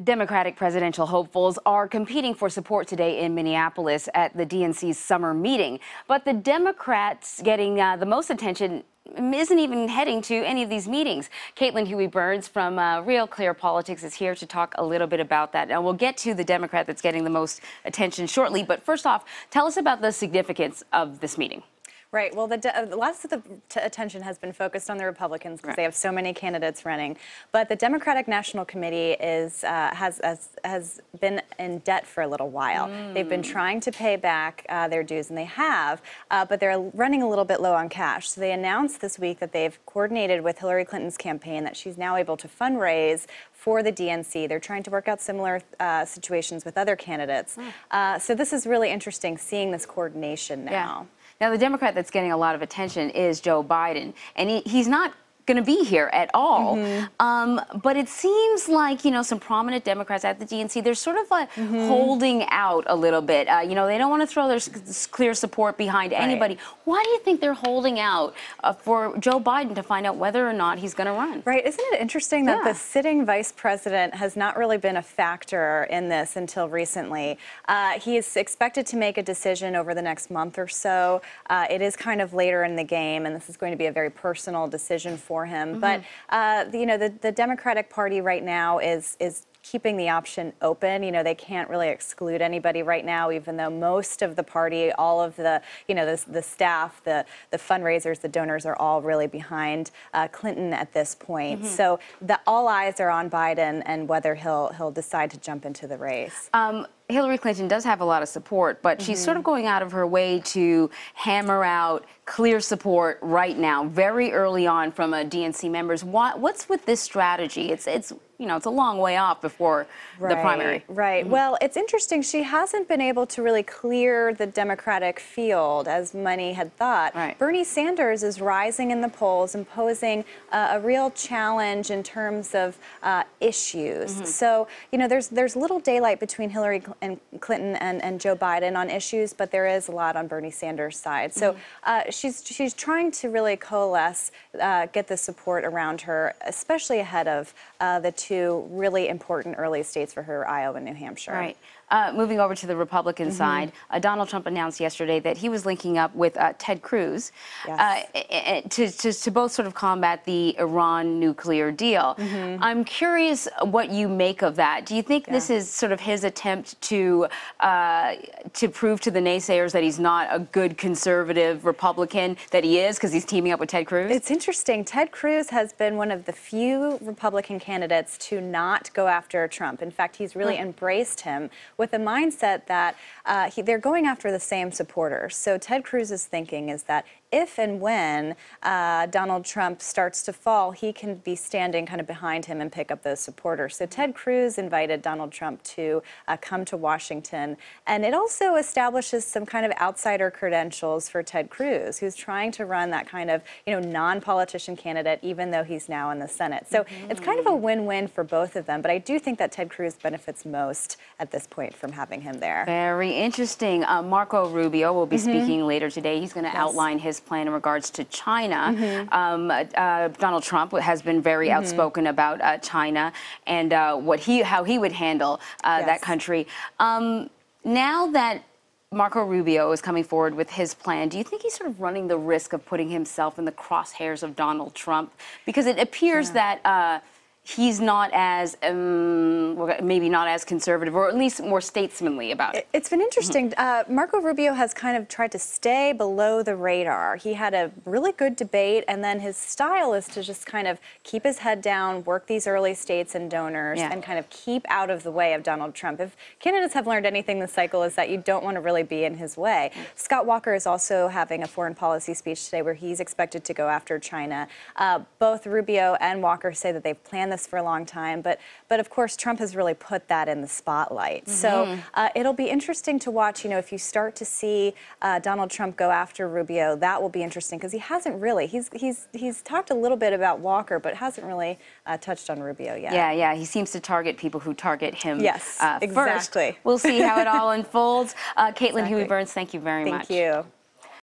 Democratic presidential hopefuls are competing for support today in Minneapolis at the DNC Summer Meeting. But the Democrats getting the most attention isn't even heading to any of these meetings. Caitlin Huey-Burns from RealClearPolitics is here to talk a little bit about that. And we'll get to the Democrat that's getting the most attention shortly. But first off, tell us about the significance of this meeting. Right. Well, lots of the attention has been focused on the Republicans because they have so many candidates running. But the Democratic National Committee has been in debt for a little while. They've been trying to pay back their dues, and they have, but they're running a little bit low on cash. So they announced this week that they've coordinated with Hillary Clinton's campaign that she's now able to fundraise for the DNC. They're trying to work out similar situations with other candidates. So this is really interesting, seeing this coordination now. Yeah. Now, the Democrat that's getting a lot of attention is Joe Biden, and he's not going to be here at all. But it seems like, some prominent Democrats at the DNC, they're sort of like holding out a little bit. They don't want to throw their clear support behind anybody. Why do you think they're holding out for Joe Biden to find out whether or not he's going to run? Right. Isn't it interesting that the sitting vice president has not really been a factor in this until recently? He is expected to make a decision over the next month or so. It is kind of later in the game, and this is going to be a very personal decision for him. But the Democratic Party right now is keeping the option open. They can't really exclude anybody right now, even though most of the party, all of the the staff, the fundraisers, the donors are all really behind Clinton at this point. So all eyes are on Biden and whether he'll decide to jump into the race. Hillary Clinton does have a lot of support, but she's sort of going out of her way to hammer out clear support right now, very early on from DNC members. What's with this strategy? It's a long way off before the primary. Right. Well, it's interesting. She hasn't been able to really clear the Democratic field as many had thought. Bernie Sanders is rising in the polls and posing a real challenge in terms of issues. So, there's little daylight between Hillary Clinton and Joe Biden on issues, but there is a lot on Bernie Sanders' side. So she's trying to really coalesce, get the support around her, especially ahead of the two really important early states for her, Iowa and New Hampshire. Right. Moving over to the Republican side, Donald Trump announced yesterday that he was linking up with Ted Cruz to both sort of combat the Iran nuclear deal. I'm curious what you make of that. Do you think this is sort of his attempt to prove to the naysayers that he's not a good conservative Republican, that he is, because he's teaming up with Ted Cruz? It's interesting. Ted Cruz has been one of the few Republican candidates to not go after Trump. In fact, he's really embraced him with the mindset that they're going after the same supporters. So Ted Cruz's thinking is that if and when Donald Trump starts to fall, he can be standing kind of behind him and pick up those supporters. So Ted Cruz invited Donald Trump to come to Washington. And it also establishes some kind of outsider credentials for Ted Cruz, who's trying to run that kind of, non-politician candidate, even though he's now in the Senate. So it's kind of a win-win for both of them. But I do think that Ted Cruz benefits most at this point from having him there. Very interesting. Marco Rubio will be speaking later today. He's going to outline his plan in regards to China. Donald Trump has been very outspoken about China and how he would handle that country. Now that Marco Rubio is coming forward with his plan, do you think he's sort of running the risk of putting himself in the crosshairs of Donald Trump? Because it appears that he's not as, maybe not as conservative, or at least more statesmanly about it. It's been interesting. Marco Rubio has kind of tried to stay below the radar. He had a really good debate, and then his style is to just kind of keep his head down, work these early states and donors, and kind of keep out of the way of Donald Trump. If candidates have learned anything this cycle, is that you don't want to really be in his way. Scott Walker is also having a foreign policy speech today where he's expected to go after China. Both Rubio and Walker say that they've planned this for a long time, but of course Trump has really put that in the spotlight. So it'll be interesting to watch. If you start to see Donald Trump go after Rubio, that will be interesting because he hasn't really. He's talked a little bit about Walker, but hasn't really touched on Rubio yet. Yeah. He seems to target people who target him. Yes, exactly. First. We'll see how it all unfolds. Caitlin Huey-Burns, thank you very much. Thank you.